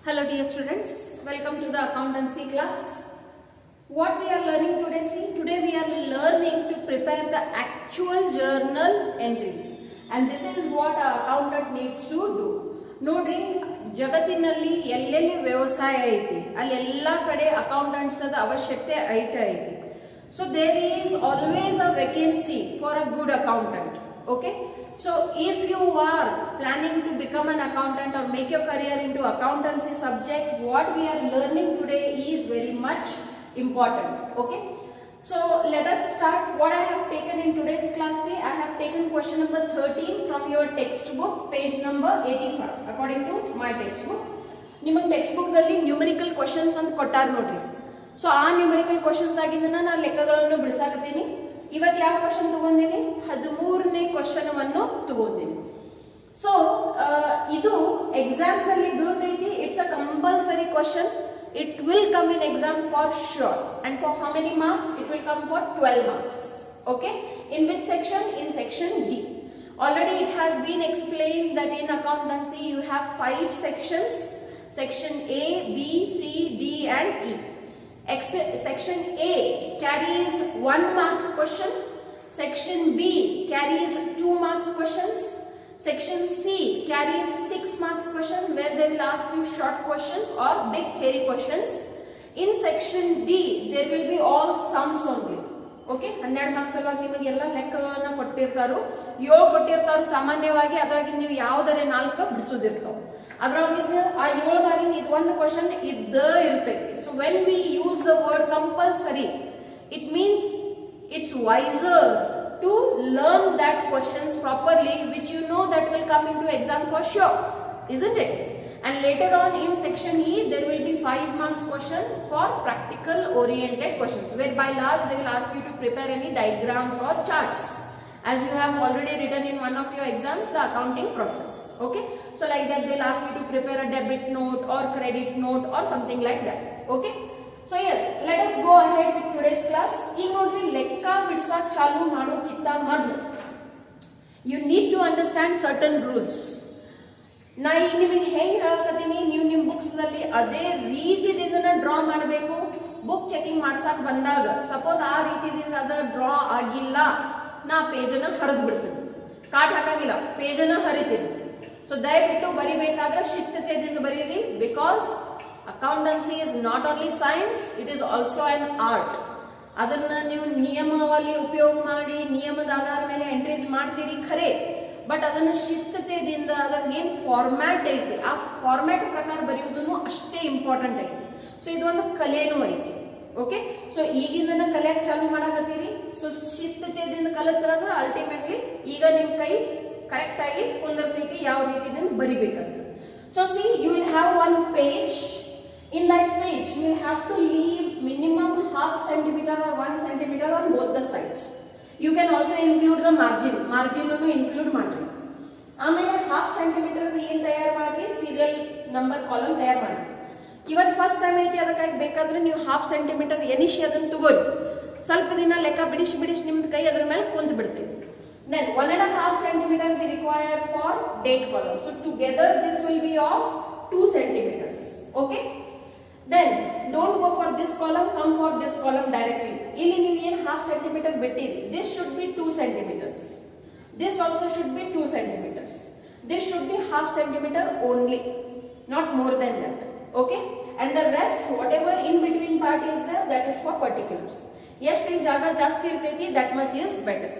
Hello dear students, welcome to the accountancy class. What we are learning today, today we are learning to prepare the actual journal entries and this is what an accountant needs to do. ನೋಡ್ರಿ ಜಗತ್ತಿನಲ್ಲಿ ಎಲ್ಲೆಲ್ಲಿ ವ್ಯವಸಾಯ ಐತಿ ಅಲ್ಲೆಲ್ಲ ಕಡೆ accountants ಅವಶ್ಯಕತೆ ಐತಿ. So there is always a vacancy for a good accountant. Okay, so if you are planning to become an accountant or make your career into accountancy subject, what we are learning today is very much important. Okay, so let us start. What I have taken in today's class, I have taken question number 13 from your textbook, page number 85. According to my textbook, ನಿಮಗೆ textbook ದಲ್ಲಿ numerical questions ಅಂತ ಕೊಟ್ಟಾರ ನೋಡ್ರಿ. So ಆ numerical questions ಆಗಿದ್ದನ್ನ ನಾನು ಲೆಕ್ಕಗಳನ್ನು ಬಿಡಿಸಾಕತ್ತೀನಿ. ಇವತ್ತು ಯಾವ question ತಗೊಂಡಿನಿ? 13ನೇ ಕ್ವಶನ್ ಅನ್ನು ತಗೊಂಡಿನಿ. ಸೊ ಇದು ಎಕ್ಸಾಮ್ ನಲ್ಲಿ ಬೀಳ್ತೈತಿ. It's a compulsory question. It will come in exam for sure. And for how many marks? It will come for 12 marks. Okay? In which section? In section D. Already it has been explained that in accountancy you have 5 sections. Section A, B, C, D and E. Section A carries 1 marks question. Section B carries 2 marks questions. Section C carries 6 marks question where they will ask you short questions or big theory questions. In section D there will be all sums only. Okay, 12 marks ಸಲುವಾಗಿ ನಿಮಗೆ ಎಲ್ಲ ಲೆಕ್ಕಗಳನ್ನು ಕೊಟ್ಟಿರ್ತಾರೋ 7 ಕೊಟ್ಟಿರ್ತಾರೋ ಸಾಮಾನ್ಯವಾಗಿ ಅದರಾಗಿ ನೀವು ಯಾವುದರ 4 ಬಿಡಿಸೋದಿರ್ತಾವ. ಅದರಾಗಿಂದ ಆ 7 ಆಗಿಂದ ಇದು ಒಂದು ಕ್ವಶನ್ ಇದ್ದ ಇರ್ತೈತಿ. So when we use the word compulsory it means it's wiser to learn that questions properly which you know that will come into exam for sure, isn't it? And later on in section E there will be 5 marks question for practical oriented questions where by large they will ask you to prepare any diagrams or charts as you have already written in one of your exams the accounting process. Okay, so like that they'll ask you to prepare a debit note or credit note or something like that. Okay, so yes, let us go ahead with today's class. ಈಗ ನೋಡ್ರಿ ಲೆಕ್ಕ ಬಿಡಿಸಕ್ಕೆ ಚಾಲು ಮಾಡೋಕ್ಕಿಂತ ಮೊದಲು you need to understand certain rules. ನಾ ಈಗ ನಿಮಗೆ ಹೆಂಗೆ ಹೇಳಕತ್ತೀನಿ ನೀವು ನಿಮ್ಮ ಬುಕ್ಸ್ ನಲ್ಲಿ ಅದೇ ರೀತಿಯಿಂದ ಡ್ರಾ ಮಾಡಬೇಕು. ಬುಕ್ ಚೆಕಿಂಗ್ ಮಾಡ್ಸಕ್ ಬಂದಾಗ ಸಪೋಸ್ ಆ ರೀತಿಯಿಂದ ಅದ ಡ್ರಾ ಆಗಿಲ್ಲ ನಾ ಪೇಜ್ ಅನ್ನ ಹರಿದು ಬಿಡ್ತೀನಿ. ಕಾಟ್ ಹಾಕಂಗಿಲ್ಲ, ಪೇಜ್ ಅನ್ನ ಹರಿತೀನಿ. ಸೊ ದಯವಿಟ್ಟು ಬರಿಬೇಕಾದ್ರೆ ಶಿಸ್ತತೆಯಿಂದ ಬರೀರಿ. Because accountancy is not only science, it is also an art. ಅದನ್ನ ನೀವು ನಿಯಮಾವಳಿ ಉಪಯೋಗ ಮಾಡಿ ನಿಯಮದ ಆಧಾರ ಮೇಲೆ ಎಂಟ್ರೀಸ್ ಮಾಡ್ತೀರಿ ಖರೆ, ಬಟ್ ಅದನ್ನ ಶಿಸ್ತತೆಯಿಂದ ಅದರ ಏನ್ ಫಾರ್ಮ್ಯಾಟ್ ಐತಿ ಆ ಫಾರ್ಮ್ಯಾಟ್ ಪ್ರಕಾರ ಬರೆಯುವುದನ್ನು ಅಷ್ಟೇ ಇಂಪಾರ್ಟೆಂಟ್ ಐತಿ. ಸೊ ಇದೊಂದು ಕಲೆನೂ ಐತಿ. ಓಕೆ, ಸೊ ಈಗಿಂದನ ಕಲಿಯಕ್ ಚಾಲು ಮಾಡಕತ್ತೀರಿ. ಸೊ ಶಿಸ್ತತೆಯಿಂದ ಕಲಿತ್ರಂದ್ರೆ ಅಲ್ಟಿಮೇಟ್ಲಿ ಈಗ ನಿಮ್ ಕೈ ಕರೆಕ್ಟ್ ಆಗಿ ಕುಂದಿರ್ತೈತಿ ಯಾವ ರೀತಿಯಿಂದ ಬರಿಬೇಕಂತ. So see you will have 1 page. In that page you will have to leave minimum half centimeter or 1 centimeter on both the sides. You can also include the margin ಅನ್ನು include ಮಾಡ್ರಿ. ಆಮೇಲೆ half centimeter ಏನ್ ತಯಾರು ಮಾಡ್ರಿ, serial number column ತಯಾರು ಮಾಡ್ರಿ. ಇವತ್ತು first time ಐತಿ ಅದಕ್ಕಾಗಿ ಬೇಕಾದ್ರೆ ನೀವು half centimeter ಎನಿಶಿ ಅದನ್ನ ತಗೊಳ್ಳಿ. ಸ್ವಲ್ಪ ದಿನ ಲೆಕ್ಕ ಬಿಡಿಸಿ ನಿಮ್ದು ಕೈ ಅದರ ಮೇಲೆ ಕುಂತು ಬಿಡ್ತೈತಿ. Then 1.5 centimeter we require for date column. So together this will be of 2 centimeters. Okay. Then don't go for this column, come for this column directly. ಇಲ್ಲಿ ನೀವು ಏನು half centimeter ಬಿಟ್ಟಿರಿ, this should be 2 centimeters. This also should be 2 centimeters. This should be half centimeter only, not more than that. Okay, and the rest whatever in between part is there, that is for particulars. ಎಷ್ಟು ಜಾಗ ಜಾಸ್ತಿ ಇರ್ತೈತಿ that much is better.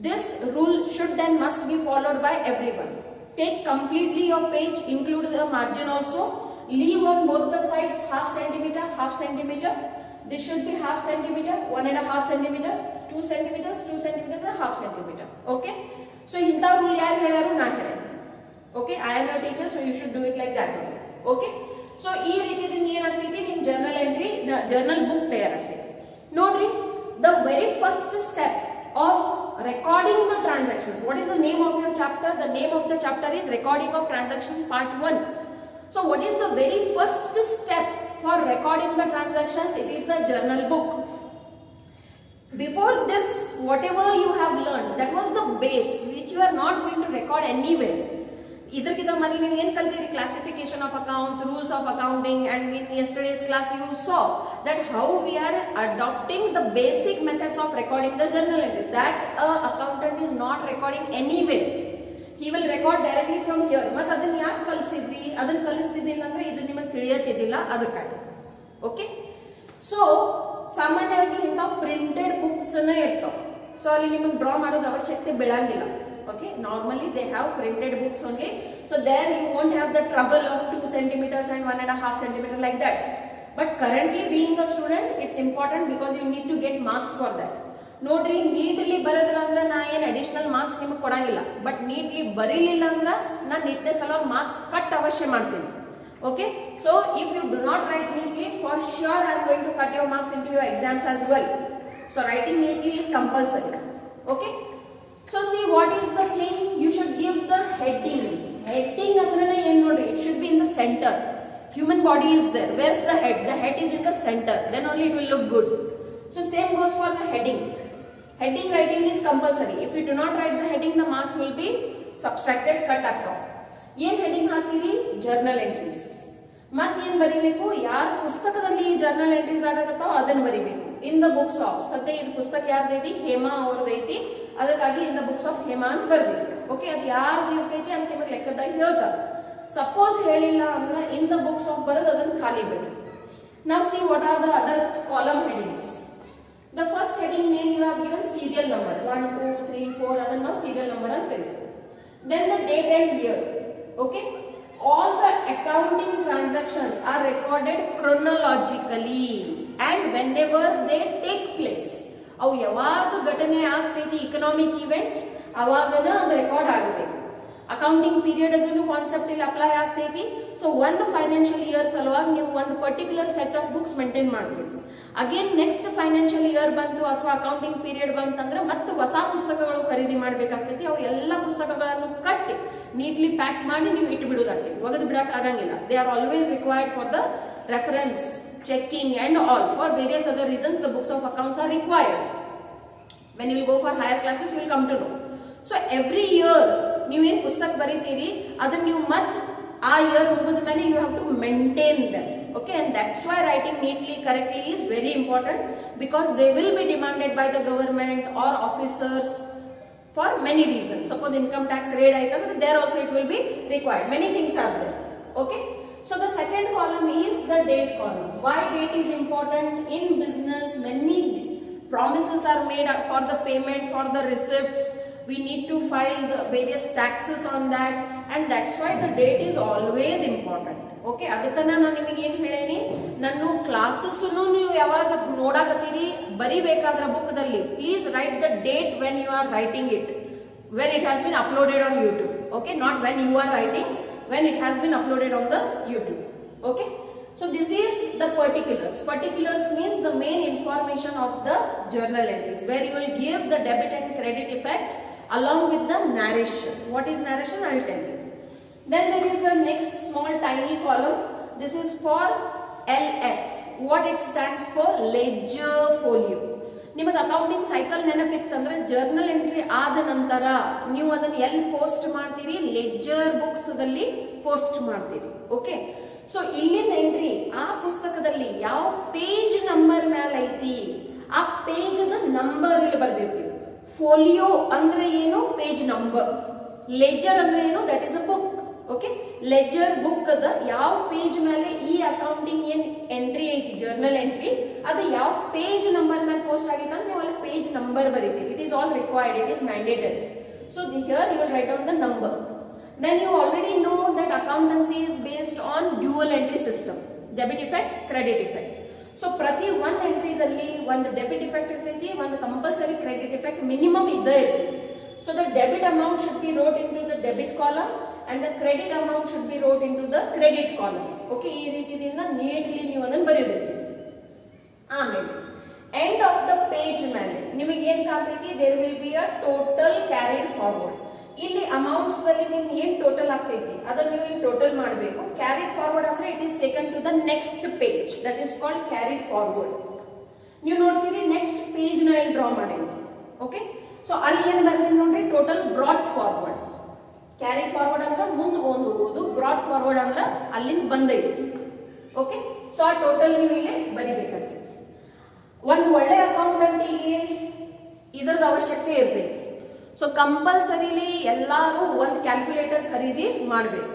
This rule should and must be followed by everyone. Take completely your page, include the margin also. Leave on both the sides half centimeter, half centimeter. This should be half centimeter, 1.5 centimeter, 2 centimeters, 2 centimeters and half centimeter. Okay, so ಇಂತ rule ಯಾರು ಹೇಳಾರು ನಾ ಹೇಳಿ. Okay, I am your teacher, so you should do it like that. Okay, so ಈ ರೀತಿಯಿಂದ ಏನಾಗ್ತೈತಿ ನಿಮ್ journal entry journal book ತಯಾರಾಗ್ತೈತಿ. ನೋಡ್ರಿ, the very first step of recording the transactions. What is the name of your chapter? The name of the chapter is recording of transactions part 1. So what is the very first step for recording the transactions? It is the journal book. Before this, whatever you have learned, that was the base which you are not going to record anywhere. ಇದಕ್ಕಿಂತ ಮೊದಲು ನೀವು ಏನ್ ಕಲ್ತೀರಿ? Classification of accounts, rules of accounting, and in yesterday's class you saw that how we are adopting the basic methods of recording the journal entries, that a accountant is not recording anywhere. He will record directly from here. ಮತ್ತೆ ಅದನ್ನ ಯಾಕೆ ಕಲಿಸಿದ್ವಿ? ಅದನ್ನ ಕಲಿಸ್ತಿದ್ದಿಲ್ಲ ಅಂದ್ರೆ ಇದು ನಿಮಗೆ ತಿಳಿಯತ್ತಿದ್ದಿಲ್ಲ, ಅದಕ್ಕಾಗಿ. Okay, so ಸಾಮಾನ್ಯವಾಗಿ ಇಂಥ ಪ್ರಿಂಟೆಡ್ ಬುಕ್ಸ್ ಇರ್ತಾವ. ಸೊ ಅಲ್ಲಿ ನಿಮಗೆ ಡ್ರಾ ಮಾಡೋದು ಅವಶ್ಯಕತೆ ಬೀಳಂಗಿಲ್ಲ. Okay, normally they have printed books only, so there you won't have the trouble of 2 centimeters and 1.5 centimeter like that. But currently being a student, it's important because you need to get marks for that. ನೋಡ್ರಿ, neatly ಬರೆದ್ರ ಅಂದ್ರೆ ನಾ ಏನ್ additional marks ನಿಮಗೆ ಕೊಡಂಗಿಲ್ಲ, but neatly ಬರೀಲಿಲ್ಲ ಅಂದ್ರೆ ನಾ neatness ಸಲುವಾಗಿ marks cut ಅವಶ್ಯ ಮಾಡ್ತೀನಿ. Okay, so if you do not write neatly, for sure I am going to cut your marks into your exams as well. So writing neatly is compulsory. Okay, so see, what is the thing? You should give the heading. Heading ಅಂದ್ರೆ ಏನು ನೋಡ್ರಿ, it should be in the center. Human body is there. Where's the head? The head is in the center. Then only it will look good. So same goes for the heading. Heading writing is compulsory. If you do not write the heading, the marks will be subtracted, cut across. ಏನ್ heading ಹಾಕ್ತೀರಿ? Journal entries. ಮತ್ತೇನ್ ಬರಿಬೇಕು? ಯಾರ ಪುಸ್ತಕದಲ್ಲಿ journal entries ಆಗತ್ತಾವ ಅದನ್ನ ಬರಿಬೇಕು. In the books of, ಸದ್ಯ ಇದು ಪುಸ್ತಕ ಯಾರ್ದೈತಿ? ಹೇಮಾ ಅವ್ರದೈತಿ, ಅದಕ್ಕಾಗಿ in the books of Hema ಅಂತ ಬರ್ದಿವಿ. ಓಕೆ, ಅದು ಯಾರ್ದು ಇರ್ತೈತಿ ಅಂತ ನಿಮಗೆ ಲೆಕ್ಕದಾಗ ಹೇಳ್ತಾರೆ. ಸಪೋಸ್ ಹೇಳಿಲ್ಲ ಅಂದ್ರೆ ಇನ್ ದ ಬುಕ್ಸ್ ಆಫ್ ಬರೋದು ಅದನ್ನ ಖಾಲಿ ಬಿಡಿ. ನಾವು see what are the other column headings. The first heading name you have given serial number 1 2 3 4, ಅದನ್ನ ನಾವು ಸೀರಿಯಲ್ ನಂಬರ್ ಅಂತ ಕರೀತೀವಿ. Then the date and year. Okay, all the accounting transactions are recorded chronologically and whenever they take place. ಅವು ಯಾವಾಗ ಘಟನೆ ಆಗ್ತೈತಿ, economic events, ಅವಾಗನ ಅದು record ಆಗಬೇಕು. ಅಕೌಂಟಿಂಗ್ ಪೀರಿಯಡ್ ಅದನ್ನು ಕಾನ್ಸೆಪ್ಟ್ ಇಲ್ಲಿ ಅಪ್ಲೈ ಆಗ್ತೈತಿ. ಸೊ ಒಂದು ಫೈನಾನ್ಷಿಯಲ್ ಇಯರ್ ಸಲುವಾಗಿ ನೀವು ಒಂದು particular set of books maintain ಮಾಡಬೇಕು. ಅಗೇನ್ ನೆಕ್ಸ್ಟ್ ಫೈನಾನ್ಷಿಯಲ್ ಇಯರ್ ಬಂತು ಅಥವಾ ಅಕೌಂಟಿಂಗ್ ಪೀರಿಯಡ್ ಬಂತಂದ್ರೆ ಮತ್ತೆ ಹೊಸ ಪುಸ್ತಕಗಳು ಖರೀದಿ ಮಾಡಬೇಕಾಗ್ತೈತಿ. ಅವು ಎಲ್ಲ ಪುಸ್ತಕಗಳನ್ನು ಕಟ್ಟಿ ನೀಟ್ಲಿ ಪ್ಯಾಕ್ ಮಾಡಿ ನೀವು ಇಟ್ಟು ಬಿಡೋದಾಗ್ತೈತಿ, ಒಗೆದು ಬಿಡಕ್ ಆಗಂಗಿಲ್ಲ. They are always required for the reference, checking and all. For various other reasons the books of accounts are required. When you will go for higher classes will come to know. So every year ನೀವೇನ್ ಪುಸ್ತಕ ಬರೀತೀರಿ ಅದನ್ನ ನೀವು ಮತ್ತೆ ಆ year ಮುಗಿದ ಮೇಲೆ you have to maintain them. Okay, and that's why writing neatly, correctly is very important because they will be demanded by the government or officers for many reasons. Suppose income tax raid item, there also it will be required. Many things are there. Okay, so the second column is the date column. Why date is important? In business, many promises are made for the payment, for the receipts. We need to file the various taxes on that, and that's why the date is always important. Okay, ಅದಕ್ಕೆ ನಾನು ನಿಮಗೆ ಏನ್ ಹೇಳೇನಿ, ನನ್ನ classes ನೀವು ಯಾವಾಗ ನೋಡಾಕತ್ತೀರಿ ಬರಿಬೇಕಾದ್ರ ಬುಕ್ದಲ್ಲಿ please write the date when you are writing it, when it has been uploaded on YouTube. Okay, not when you are writing, when it has been uploaded on the YouTube. Okay, so this is the particulars. Particulars means the main information of the journal entries, where you will give the debit and credit effect along with the narration. What is narration? I will tell you. Then there is a next small tiny column. This is for LF. What it stands for? Ledger folio. ನಿಮಗೆ accounting cycle ನೆನಪಿತ್ತಂದ್ರೆ journal entry ಆದ ನಂತರ ನೀವು ಅದನ್ನ ಎಲ್ಲಿ post ಮಾಡ್ತೀರಿ? Ledger books ದಲ್ಲಿ post ಮಾಡ್ತೀರಿ. Okay, so ಇಲ್ಲಿನ ಎಂಟ್ರಿ ಆ ಪುಸ್ತಕದಲ್ಲಿ ಯಾವ ಪೇಜ್ ನಂಬರ್ ಮೇಲೆ ಐತಿ ಆ ಪೇಜ್ ನಂಬರ್ ಇಲ್ಲಿ ಬರ್ದಿರ್ತೀವಿ. ಫೋಲಿಯೋ ಅಂದ್ರೆ ಏನು? Page number. ಲೆಡ್ಜರ್ ಅಂದ್ರೆ ಏನು? That is a book. Okay, ledger book ಅದ ಯಾವ ಪೇಜ್ ಮೇಲೆ ಈ ಅಕೌಂಟಿಂಗ್ ಏನ್ ಎಂಟ್ರಿ ಐತಿ, ಜರ್ನಲ್ ಎಂಟ್ರಿ, ಅದು ಯಾವ ಪೇಜ್ ನಂಬರ್ ಮೇಲೆ ಪೋಸ್ಟ್ ಆಗಿತ್ತು ಅಂತ ನೀವು ಅಲ್ಲಿ ಪೇಜ್ ನಂಬರ್ ಬರೀತೀವಿ. It is all required, it is mandatory. So here you will write down the number. Then you already know that accountancy is based on dual entry system, debit effect, credit effect. So ಪ್ರತಿ ಒಂದು entry ದಲ್ಲಿ ಒಂದು debit effect ಇರ್ತೈತಿ, ಒಂದು compulsory credit effect minimum ಇದ್ದೇ ಇರ್ತೈತಿ. So the debit amount should be wrote into the debit column and the credit amount should be wrote into the credit column. Okay, ಈ ರೀತಿಯಿಂದ ನೀಟ್ಲಿ ನೀವು ಅದನ್ನು ಬರೆಯೋದಿಲ್ಲ. ಆಮೇಲೆ ಎಂಡ್ ಆಫ್ ದ ಪೇಜ್ ಮೇಲೆ ನಿಮಗೆ ಏನ್ ಕಾಣ್ತೈತಿ? There will be a total carried forward. ಇಲ್ಲಿ ಅಮೌಂಟ್ಸ್ ದಲ್ಲಿ ನಿಮ್ಗೆ ಏನ್ ಟೋಟಲ್ ಆಗ್ತೈತಿ ಅದನ್ನ ನೀವು ಟೋಟಲ್ ಮಾಡಬೇಕು. ಕ್ಯಾರಿಡ್ ಫಾರ್ವರ್ಡ್ ಅಂದ್ರೆ it is taken to the next page, that is called carried forward. ನೀವು ನೋಡ್ತೀರಿ ನೆಕ್ಸ್ಟ್ ಪೇಜ್ ನ ಇಲ್ಲಿ ಡ್ರಾ ಮಾಡಿದ್ವಿ. ಓಕೆ, ಸೊ ಅಲ್ಲಿ ಏನ್ ಬರ್ತೀನಿ ನೋಡ್ರಿ, total brought forward. Carry forward ಅಂದ್ರೆ ಮುಂದೆ ಹೋಗೋದು, ಬ್ರಾಡ್ ಫಾರ್ವರ್ಡ್ ಅಂದ್ರೆ ಅಲ್ಲಿಂದ ಬಂದೈತಿ. ಓಕೆ, ಸೊ ಆ ಟೋಟಲ್ ನೀವು ಇಲ್ಲಿ ಬರಿಬೇಕಾಗ್ತದೆ. ಒಂದು ಒಳ್ಳೆ ಅಕೌಂಟೆಂಟಿಗೆ ಇದರದ ಅವಶ್ಯಕತೆ ಇರ್ತೈತಿ. ಸೊ ಕಂಪಲ್ಸರಿಲಿ ಎಲ್ಲಾರು ಒಂದು ಕ್ಯಾಲ್ಕುಲೇಟರ್ ಖರೀದಿ ಮಾಡಬೇಕು.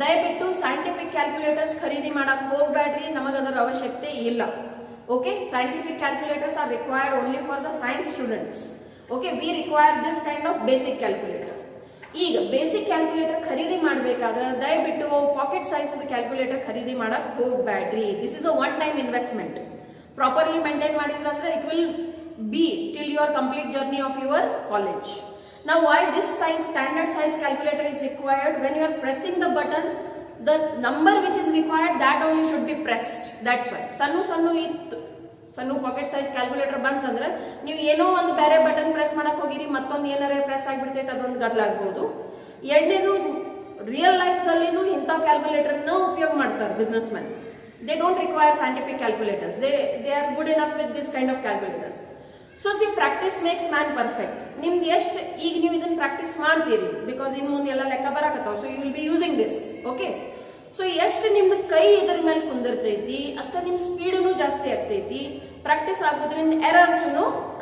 ದಯವಿಟ್ಟು ಸೈಂಟಿಫಿಕ್ ಕ್ಯಾಲ್ಕುಲೇಟರ್ಸ್ ಖರೀದಿ ಮಾಡಕ್ ಹೋಗ್ಬೇಡ್ರಿ, ನಮಗದರ ಅವಶ್ಯಕತೆ ಇಲ್ಲ. Okay, scientific calculators are required only for the science students. Okay, we require this kind of basic calculator. ಈಗ ಬೇಸಿಕ್ ಕ್ಯಾಲ್ಕುಲೇಟರ್ ಖರೀದಿ ಮಾಡಬೇಕಾದ್ರೆ ದಯವಿಟ್ಟು ಪಾಕೆಟ್ ಸೈಜ್ ಕ್ಯಾಲ್ಕುಲೇಟರ್ ಖರೀದಿ ಮಾಡಕ್ ಹೋಗ್ಬೇಡ್ರಿ. This is a one time investment. Properly maintain ಮಾಡಿದ್ರಂದ್ರೆ it will be till your complete journey of your college. Now why this size, standard size calculator is required? When you are pressing the button, the number which is required, that only should be pressed. That's why ಸಣ್ಣ packet size calculator ಬಂತಂದ್ರೆ ನೀವು ಏನೋ ಒಂದು ಬೇರೆ button press ಮಾಡಕ್ ಹೋಗಿರಿ, ಮತ್ತೊಂದು ಏನಾರೇ ಪ್ರೆಸ್ ಆಗ್ಬಿಡ್ತೈತೆ, ಅದೊಂದು ಗದ್ಲಾಗ್ಬೋದು. ಎರಡನೇದು, ರಿಯಲ್ ಲೈಫ್ ನಲ್ಲಿನೂ ಇಂಥ ಕ್ಯಾಲ್ಕುಲೇಟರ್ ನ ಉಪಯೋಗ ಮಾಡ್ತಾರೆ business man. They don't require scientific calculators. They are good enough with this kind of calculators. So see, practice makes man perfect. ನಿಮ್ದು ಎಷ್ಟು ಈಗ ನೀವು ಇದನ್ನ ಪ್ರಾಕ್ಟೀಸ್ ಮಾಡ್ತೀರಿ, ಬಿಕಾಸ್ ಇನ್ ಮುಂದೆ ಎಲ್ಲ ಲೆಕ್ಕ ಬರಾಕತ್ತಾವ. So you will be using this. Okay, so ಎಷ್ಟು ನಿಮ್ದು ಕೈ ಇದ್ರ ಮೇಲೆ ಕುಂದಿರ್ತೈತಿ ಅಷ್ಟ ನಿಮ್ ಸ್ಪೀಡನು ಜಾಸ್ತಿ ಆಗ್ತೈತಿ. ಪ್ರಾಕ್ಟೀಸ್ ಆಗೋದ್ರಿಂದ ಎರರ್ಸ್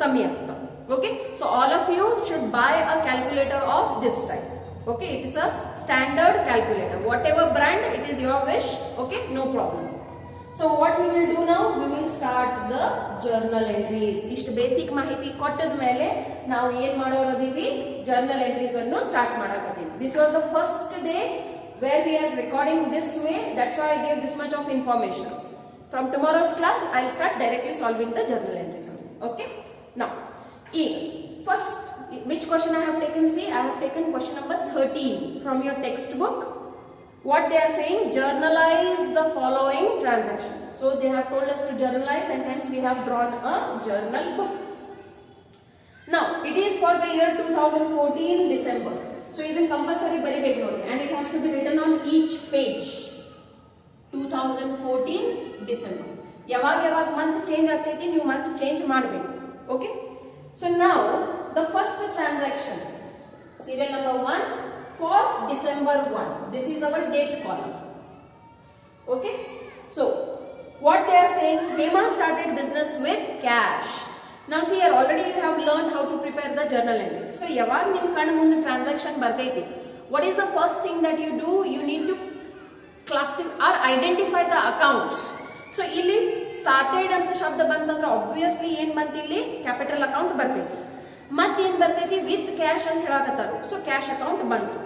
ಕಮ್ಮಿ ಆಗ್ತಾವ. Okay, so all of you should buy a calculator of this type. Okay, it is a standard calculator. Whatever brand, it is your wish. Okay, no problem. So what we will do now? We will start the journal entries. Ishtu basic mahiti kottad mele ನಾವು ಏನು ಮಾಡೋರದೀವಿ, journal entries ಅನ್ನು start ಮಾಡಕತ್ತೀವಿ. This was the first day where we are recording this way. That's why I gave this much of information. From tomorrow's class, I'll start directly solving the journal entries. Okay. Now, first, which question I have taken? See, I have taken question number 13 from your textbook. What they are saying, journalize the following transactions. So they have told us to journalize, and hence we have drawn a journal book. Now it is for the year 2014 December. So it is compulsory baribeku nodi, and it has to be written on each page. 2014 December. ಯಾವಾಗ month change ಆಗ್ತೈತಿ, ನೀವು month change ಮಾಡಬೇಕು. Okay, so now the first transaction, serial number 1 for December 1. This is our date column. Okay, so what they are saying, Hema started business with cash. Now see here, already you have learned how to prepare the journal entries. So ಯಾವಾಗ ನಿಮ್ಮ ಕಣ್ಣ ಮುಂದೆ transaction ಬರ್ತೈತಿ, what is the first thing that you do? You need to classify or identify the accounts. So ಇಲ್ಲಿ started ಅಂತ ಶಬ್ದ ಬಂತಂದ್ರೆ obviously ಏನ್ ಬಂತ, ಇಲ್ಲಿ ಕ್ಯಾಪಿಟಲ್ ಅಕೌಂಟ್ ಬರ್ತೈತಿ. ಮತ್ತೇನ್ ಬರ್ತೈತಿ, ವಿತ್ ಕ್ಯಾಶ್ ಅಂತ ಹೇಳಕತ್ತಾರು. ಸೊ ಕ್ಯಾಶ್ ಅಕೌಂಟ್ ಬಂತು.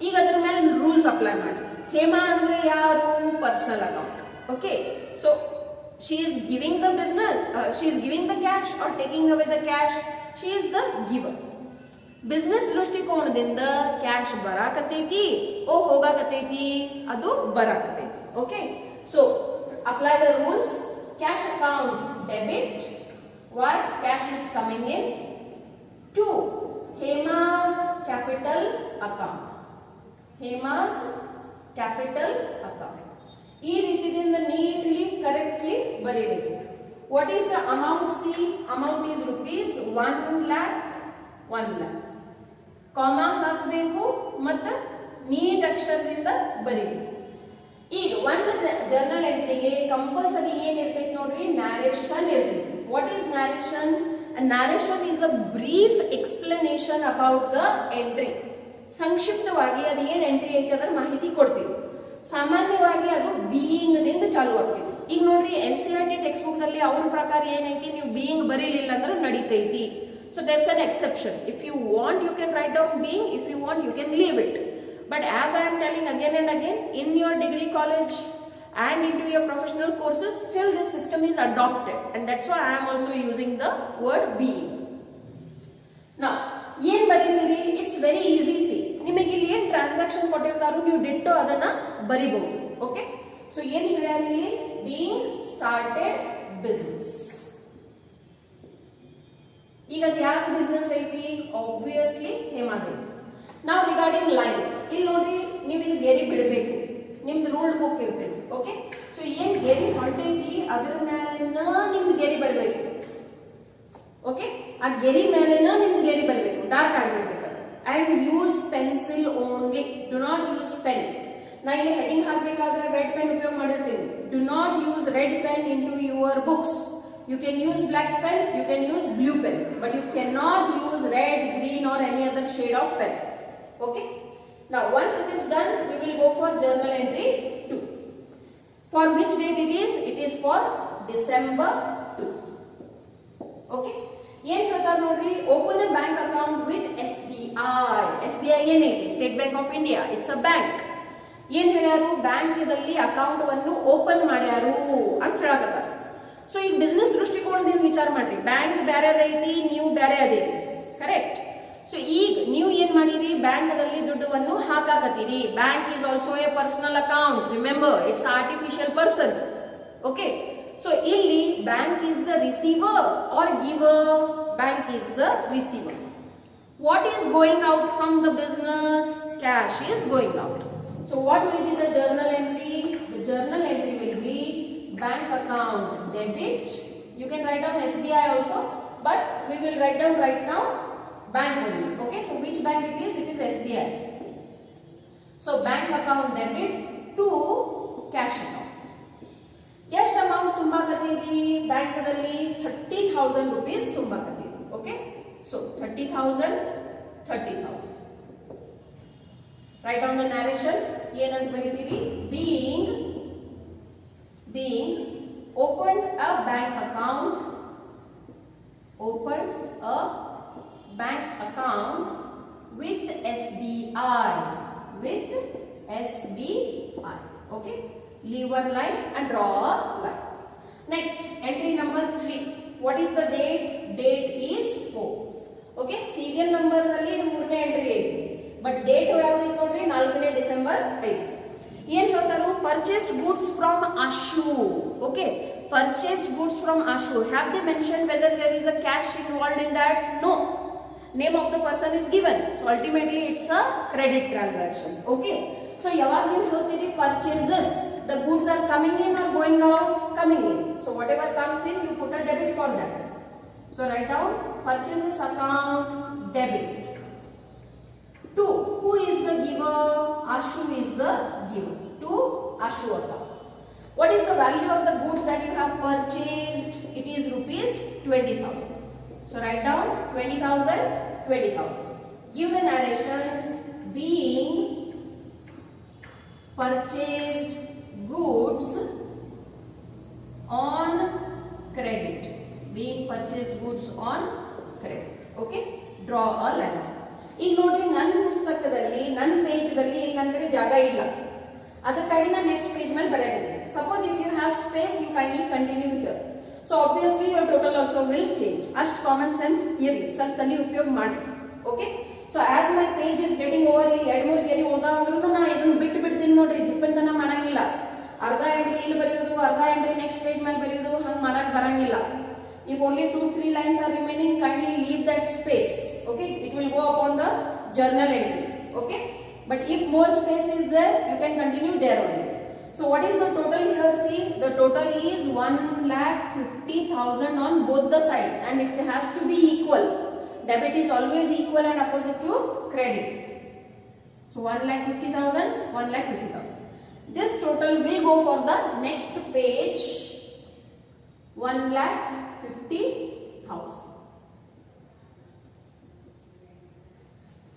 ಈಗ ಅದ್ರ ಮೇಲೆ ರೂಲ್ಸ್ ಅಪ್ಲೈ ಮಾಡಿ. ಹೇಮಾ ಅಂದ್ರೆ ಯಾರು? Personal account. Okay, so she is giving the business, she is giving the cash or taking away the cash? She is the giver. Business ದೃಷ್ಟಿಕೋನದಿಂದ cash ಬರಾಕತೈತಿ ಓ ಹೋಗಾಕತೈತಿ? ಅದು ಬರಾಕತೈತಿ. Okay, so apply the rules. Cash account debit. Why? Cash is coming in. 2. Hema's capital account. Hema's capital account. ಈ ರೀತಿಯಿಂದ neatly correctly ಬರೀಬೇಕು. What is the amount? See, amount is rupees 1 lakh. 1 lakh. Comma ಹಾಕಬೇಕು ಮತ್ತು neat ಅಕ್ಷರದಿಂದ ಬರೀಬೇಕು. ಈಗ ಒಂದು journal ಎಂಟ್ರಿಗೆ compulsory ಏನಿರ್ತೈತಿ ನೋಡ್ರಿ, ನ್ಯಾರೇಷನ್ ಇರ್ತೈತಿ. What is narration? A narration is a brief explanation about the entry. ಸಂಕ್ಷಿಪ್ತವಾಗಿ ಅದು ಏನ್ ಎಂಟ್ರಿ ಐತೆ ಅದರ ಮಾಹಿತಿ ಕೊಡ್ತೀವಿ. ಸಾಮಾನ್ಯವಾಗಿ ಅದು ಬೀಯಿಂಗ್ ದಿಂದ ಚಾಲು ಆಗ್ತೈತಿ. ಈಗ ನೋಡ್ರಿ, NCERT ಟೆಕ್ಸ್ಟ್ ಬುಕ್ ದಲ್ಲಿ ಅವ್ರ ಪ್ರಕಾರ ಏನೈತಿ, ನೀವು ಬೀಯಿಂಗ್ ಬರೀಲಿಲ್ಲ ಅಂದ್ರೆ ನಡೀತೈತಿ. So there's an exception. If you want, you can write down being. If you want, you can leave it. But as I am telling again and again, in your degree college and into your professional courses, still this system is adopted, and that's why I am also using the word being. Now, ಏನ್ ಬರೀತೀರಿ? It's very easy. See, ನಿಮಗೆ ಇಲ್ಲಿ ಏನ್ transaction ಕೊಟ್ಟಿರ್ತಾರೋ ನೀವು ditto ಅದನ್ನ ಬರಿಬಹುದು. Okay, so ಏನ್ ಹೇಳ್ಯಾರ ಇಲ್ಲಿ? being started business. ಈಗ ಅದು ಯಾಕೆ ಬಿಸ್ನೆಸ್ ಐತಿ? ಆಬ್ವಿಯಸ್ಲಿ ಹೇಮಾದಿ. ನಾವು ರಿಗಾರ್ಡಿಂಗ್ ಲೈನ್, ಇಲ್ಲಿ ನೋಡ್ರಿ, ನೀವು ಇದು ಗೆರಿ ಬಿಡಬೇಕು. ನಿಮ್ದು ರೂಲ್ಡ್ ಬುಕ್ ಇರ್ತೈತಿ. ಓಕೆ, ಸೊ ಏನ್ ಗೆರಿ ಹೊರಟೈತಿ ಅದ್ರ ಮೇಲಿನ ನಿಮ್ದು ಗೆರಿ ಬರಬೇಕು. ಓಕೆ, ಆ ಗೆರಿ ಮೇಲಿನ ನಿಮ್ದು ಗೆರಿ ಬರಬೇಕು, ಡಾರ್ಕ್ ಆಗಿರ್ಬೇಕು. and use pencil only. Do not use pen. ನಾ ಇಲ್ಲಿ ಹೆಡಿಂಗ್ ಹಾಕಬೇಕಾದ್ರೆ ರೆಡ್ ಪೆನ್ ಉಪಯೋಗ ಮಾಡಿರ್ತೀನಿ. Do not use red pen into your books. You can use black pen, you can use blue pen, but you cannot use red, green or any other shade of pen. Okay? Now once it is done, we will go for journal entry 2. For which date it is? It is for December 2. Okay? ಏನ್ ಹೇಳ್ತಾರೆ ನೋಡ್ರಿ, open a bank account with SBI ಏನೈತಿ? State bank of India. It's a bank. ಏನ್ ಹೇಳ್ಯಾರು? ಬ್ಯಾಂಕದಲ್ಲಿ account ವನ್ನು open ಮಾಡ್ಯಾರು ಅಂತ ಹೇಳಕತ್ತಾರ. So ಈಗ business ದೃಷ್ಟಿಕೋನದಿಂದ ವಿಚಾರ ಮಾಡ್ರಿ, ಬ್ಯಾಂಕ್ ಬ್ಯಾರೆ ಅದೈತಿ, ನೀವು ಬ್ಯಾರೆ ಅದೈತಿ, ಕರೆಕ್ಟ್? ಸೊ ಈಗ ನೀವು ಏನ್ ಮಾಡಿರಿ, ಬ್ಯಾಂಕದಲ್ಲಿ ದುಡ್ಡನ್ನು ಹಾಕಾಕತ್ತೀರಿ. Bank is also a personal account. Remember, it's artificial person. Okay? So ಇಲ್ಲಿ bank is the receiver or giver? Bank is the receiver. What is going out from the business? Cash is going out. So what will be the journal entry? The journal entry will be bank account debit. You can write down SBI also, but we will write down right now bank only. Okay, so which bank it is? It is SBI. So bank account debit to cash account. ಎಷ್ಟು amount ತುಂಬಾಕತ್ತೀರಿ? ಬ್ಯಾಂಕದಲ್ಲಿ 30,000 rupees ತುಂಬಾಕತ್ತೀರಿ. Okay, so 30,000, 30,000. Write down the narration. ಏನಂತ ಬರೀತೀರಿ? being opened a bank account with SBI. Okay, leave one line and draw a line. Next, entry number 3. What is the date? Date is 4. Okay, serial number ಅಲ್ಲಿ 3ನೇ entry ಐತಿ. But date ಯಾವ್ದು ನೋಡ್ರಿ, 4ನೇ December 5. ಏನ್ ಹೇಳ್ತಾರು? Purchased goods from Ashu. Okay, purchased goods from Ashu. Have they mention whether there is a cash involved in that? No. Name of the person is given. So ultimately it's a credit transaction. Okay, so ಯಾವಾಗ ನೀವು ಹೇಳ್ತೀರಿ purchases, the goods are coming in or going out? Coming in. So whatever comes in, you put a debit for that. So write down purchases account debit. 2. Who is the giver? Ashu is the giver. To Ashu account. What is the value of the goods that you have purchased? It is rupees 20,000. So write down 20,000, 20,000. Give the narration. Being purchased goods on credit. Being purchased goods on credit. Okay? Draw a line. ಈಗ ನೋಡ್ರಿ, ನನ್ನ ಪುಸ್ತಕದಲ್ಲಿ, ನನ್ನ ಪೇಜ್ದಲ್ಲಿ ನನ್ನ ಕಡೆ ಜಾಗ ಇಲ್ಲ, ಅದಕ್ಕಾಗಿ ನಾನು ನೆಕ್ಸ್ಟ್ ಪೇಜ್ ಮೇಲೆ ಬರೆಯಲಿದ್ದೀನಿ. Suppose if you have space, you kindly continue here. So obviously your total also will change. ಅಷ್ಟು ಕಾಮನ್ ಸೆನ್ಸ್ ಇರಲಿ, ಸ್ವಲ್ಪ ತಲೆ ಉಪಯೋಗ ಮಾಡಿ. Okay, so as my page is getting over, ಇಲ್ಲಿ 2-3 ಗೆರಿ ಹೋದಾದ್ರೂ ನಾ ಇದನ್ನು ಬಿಟ್ಟು ಬಿಡ್ತೀನಿ ನೋಡ್ರಿ. ಜಿಪ್ಪಂತನ ಮಾಡಂಗಿಲ್ಲ. ಅರ್ಧ ಎಂಟ್ರಿ ಇಲ್ಲಿ ಬರೆಯೋದು, ಅರ್ಧ ಎಂಟ್ರಿ ನೆಕ್ಸ್ಟ್ ಪೇಜ್ ಮೇಲೆ ಬರೆಯೋದು, ಹಂಗೆ ಮಾಡಕ್ ಬರಂಗಿಲ್ಲ. If only 2-3 lines are remaining, kindly leave that space. Okay, it will go upon the journal entry. Okay, but if more space is there, you can continue there only. So what is the total here? See, the total is 1,50,000 on both the sides, and it has to be equal. Debit is always equal and opposite to credit. So 1,50,000, 1,50,000. This total will go for the next page. 1,50,000.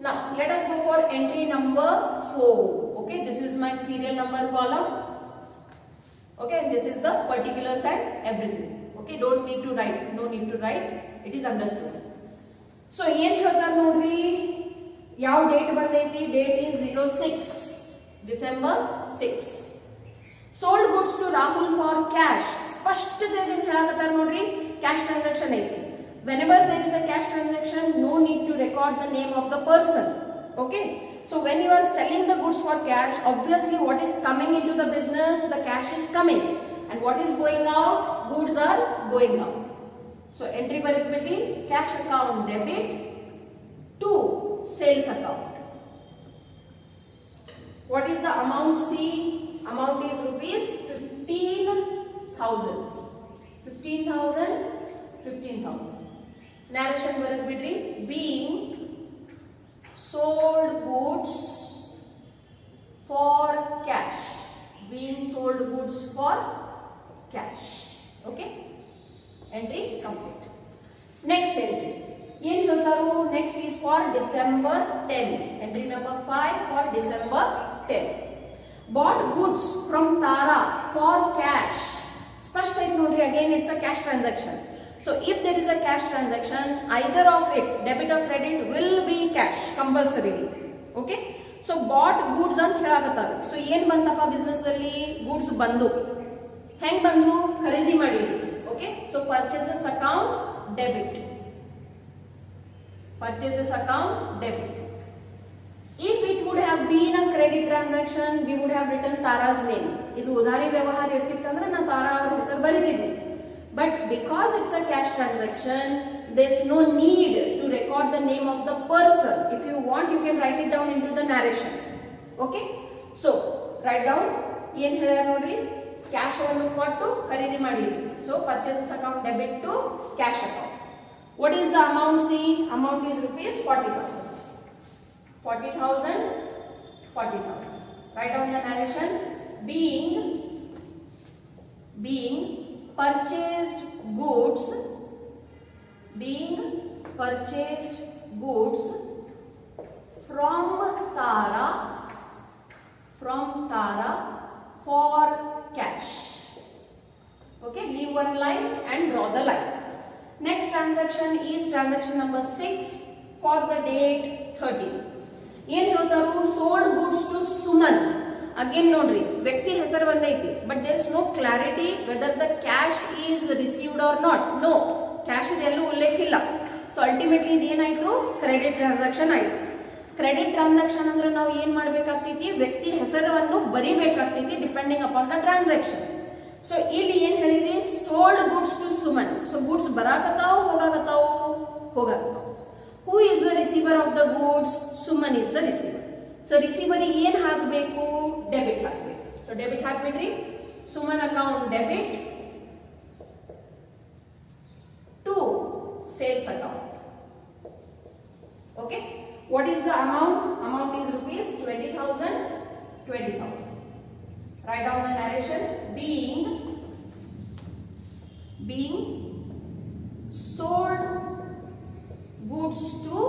Now let us go for entry number 4. Okay, this is my serial number column. Okay, and this is the particulars and everything. Okay, don't need to write. No need to write. It is understood. So ಏನ್ ಹೇಳ್ತಾರೆ ನೋಡ್ರಿ, ಯಾವ date ಬಂದೈತಿ? Date is 06 December 6. Sold goods to Rahul for cash. ಸ್ಪಷ್ಟತೆಯಿಂದ ಹೇಳಕತ್ತಾರ ನೋಡ್ರಿ, cash transaction ಐತಿ. Whenever there is a cash transaction, no need to record the name of the person. Okay, so when you are selling the goods for cash, obviously what is coming into the business, the cash is coming, and what is going out, goods are going out. So entry ಬರೆದ್ಬಿಟ್ಟು cash account debit to sales account. What is the amount? See, amount is rupees 15,000. 15,000, 15,000. Narration ಬರೆದ್ಬಿಡ್ರಿ. Being sold goods for cash. Being sold goods for cash. Okay, entry complete. Next entry ಏನು ಹೇಳ್ತಾರೋ, next is for December 10. Entry number 5 for December 10. Bought goods from Tara for cash. ಸ್ಪಷ್ಟ ಐತೆ ನೋಡ್ರಿ, again it's a cash transaction. So if there is a cash transaction, either of it, debit or credit, will be cash compulsorily. Okay, so bought goods ಅಂತ ಹೇಳಾಕತ್ತಾರ. So ಏನ್ ಬಂತಪ್ಪ business ಅಲ್ಲಿ? Goods ಬಂದು. ಹೆಂಗ್ ಬಂದು? ಖರೀದಿ ಮಾಡಿದ್ರಿ. Okay, so purchases account debit. Purchases account debit. If it would have been a credit transaction, we would have written Tara's name. ಇದು ಉಧಾರಿ ವ್ಯವಹಾರ ಇರ್ತಿತ್ತಂದ್ರೆ ನಾ ತಾರಾ ಅವರ ಹೆಸರು ಬರೀತಿದ್ದೆ. But because it's a cash transaction, there's no need to record the name of the person. If you want, you can write it down into the narration. Okay? So, write down. ಏನ್ ಹೇಳ್ಯಾರ ನೋಡ್ರಿ, cash ಅನ್ನು ಕೊಟ್ಟು ಖರೀದಿ ಮಾಡಿದ್ರಿ. So, purchases account debit to cash account. What is the amount? See, amount is rupees 40,000. 40,000, 40,000. Write down the narration. Being purchased goods from Tara for cash. Okay, leave one line and draw the line. Next transaction is transaction number 6 for the date 30. ಏನ್ ಹೇಳ್ತಾರು? Sold goods to Suman. Again ನೋಡ್ರಿ, ವ್ಯಕ್ತಿ ಹೆಸರು ಬಂದೈತಿ, but there is no clarity whether the cash is received or not. No, cash ಎಲ್ಲೂ ಉಲ್ಲೇಖ ಇಲ್ಲ. ಸೊ ಅಲ್ಟಿಮೇಟ್ಲಿ ಇದೇನಾಯ್ತು? ಕ್ರೆಡಿಟ್ ಟ್ರಾನ್ಸಾಕ್ಷನ್ ಆಯ್ತು. ಕ್ರೆಡಿಟ್ ಟ್ರಾನ್ಸಾಕ್ಷನ್ ಅಂದ್ರೆ ನಾವು ಏನ್ ಮಾಡ್ಬೇಕಾಗ್ತೈತಿ? ವ್ಯಕ್ತಿ ಹೆಸರನ್ನು ಬರಿಬೇಕಾಗ್ತೈತಿ depending upon the transaction. So ಇಲ್ಲಿ ಏನ್ ಹೇಳಿದ್ರಿ? Sold goods to Suman. So goods ಬರಾಕತ್ತಾವು, ಹೋಗಾಕತ್ತಾವು. Who is the receiver of the goods? Suman is the receiver. So receiver ಏನ್ ಹಾಕಬೇಕು? ಡೆಬಿಟ್ ಹಾಕಬೇಕು. ಸೊ ಡೆಬಿಟ್ ಹಾಕ್ಬಿಟ್ರಿ. Suman account debit to sales account. Okay, what is the amount? Amount is rupees 20,000. 20,000. Write down the narration. Being sold goods to